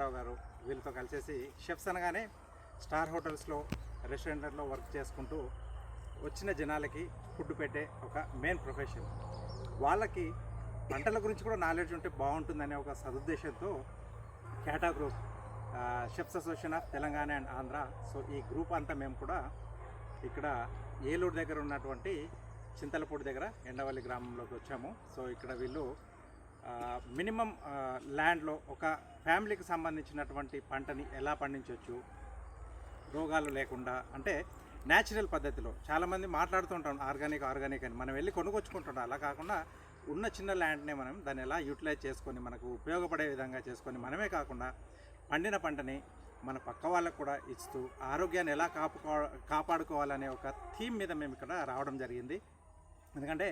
రావు గారు వీళ్ళతో కలిసేసి షెఫ్స్ అనగానే స్టార్ హోటల్స్లో రెస్టారెంట్లలో వర్క్ చేసుకుంటూ వచ్చిన జనాలకి ఫుడ్ పెట్టే ఒక మెయిన్ ప్రొఫెషన్. వాళ్ళకి వంటల గురించి కూడా నాలెడ్జ్ ఉంటే బాగుంటుందనే ఒక సదుద్దేశంతో క్యాటా group, chefs association of Telangana and Andhra, so ఈ గ్రూప్ అంతా మేము కూడా ఇక్కడ ఏలూరు దగ్గర ఉన్నటువంటి చింతలపూడి దగ్గర ఎండవల్లి గ్రామంలోకి వచ్చాము. సో ఇక్కడ వీళ్ళు మినిమం ల్యాండ్లో ఒక ఫ్యామిలీకి సంబంధించినటువంటి పంటని ఎలా పండించవచ్చు రోగాలు లేకుండా, అంటే న్యాచురల్ పద్ధతిలో. చాలామంది మాట్లాడుతుంటాం ఆర్గానిక్ అని, మనం వెళ్ళి కొనుక్కొచ్చుకుంటుంటాం. అలా కాకుండా ఉన్న చిన్న ల్యాండ్నే మనం దాన్ని ఎలా యూటిలైజ్ చేసుకొని మనకు ఉపయోగపడే విధంగా చేసుకొని, మనమే కాకుండా పండిన పంటని మన పక్క వాళ్ళకు కూడా ఇస్తూ ఆరోగ్యాన్ని ఎలా కాపాడుకోవాలనే ఒక థీమ్ మీద మేము ఇక్కడ రావడం జరిగింది. ఎందుకంటే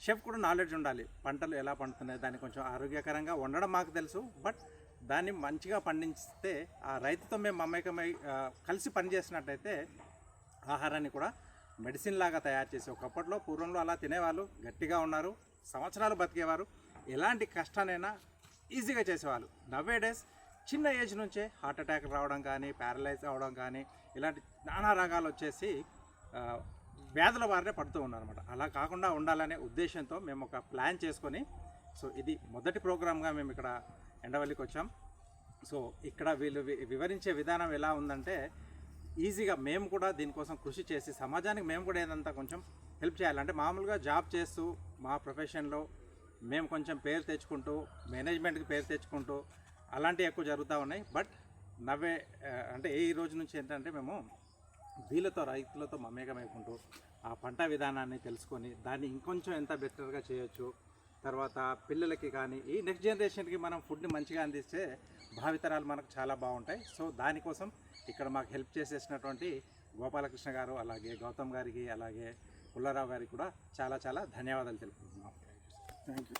షెఫ్ కూడా నాలెడ్జ్ ఉండాలి, పంటలు ఎలా పండుతున్నాయి, దాన్ని కొంచెం ఆరోగ్యకరంగా వండడం మాకు తెలుసు, బట్ దాన్ని మంచిగా పండించితే ఆ రైతుతో మేము మమేకమై కలిసి పనిచేసినట్టయితే ఆహారాన్ని కూడా మెడిసిన్ లాగా తయారు చేసి, ఒకప్పట్లో పూర్వంలో అలా తినేవాళ్ళు, గట్టిగా ఉన్నారు, సంవత్సరాలు బతికేవారు, ఎలాంటి కష్టానైనా ఈజీగా చేసేవాళ్ళు. నవ్వేడేస్ చిన్న ఏజ్ నుంచే హార్ట్ అటాక్ రావడం కానీ, ప్యారలైజ్ అవ్వడం కానీ, ఇలాంటి నానా రకాలు వచ్చేసి వ్యాధుల బారినే పడుతూ ఉన్నారన్నమాట. అలా కాకుండా ఉండాలనే ఉద్దేశంతో మేము ఒక ప్లాన్ చేసుకొని, సో ఇది మొదటి ప్రోగ్రామ్గా మేము ఇక్కడ ఎండవల్లికి వచ్చాం. సో ఇక్కడ వీళ్ళు వివరించే విధానం ఎలా ఉందంటే, ఈజీగా మేము కూడా దీనికోసం కృషి చేసి సమాజానికి మేము కూడా ఏదంతా కొంచెం హెల్ప్ చేయాలంటే, మామూలుగా జాబ్ చేస్తూ మా ప్రొఫెషన్లో మేము కొంచెం పేరు తెచ్చుకుంటూ, మేనేజ్మెంట్కి పేరు తెచ్చుకుంటూ అలాంటివి ఎక్కువ జరుగుతూ ఉన్నాయి. బట్ అంటే ఈ రోజు నుంచి ఏంటంటే మేము వీళ్ళతో రైతులతో మమేకమైకుంటూ ఆ పంట విధానాన్ని తెలుసుకొని దాన్ని ఇంకొంచెం ఎంత బెటర్గా చేయొచ్చు, తర్వాత పిల్లలకి కానీ ఈ నెక్స్ట్ జనరేషన్కి మనం ఫుడ్ని మంచిగా అందిస్తే భావితరాలు మనకు చాలా బాగుంటాయి. సో దానికోసం ఇక్కడ మాకు హెల్ప్ చేసేసినటువంటి గోపాలకృష్ణ గారు, అలాగే గౌతమ్ గారికి, అలాగే పుల్లారావు గారికి కూడా చాలా చాలా ధన్యవాదాలు తెలుపుతున్నాం. Thank you.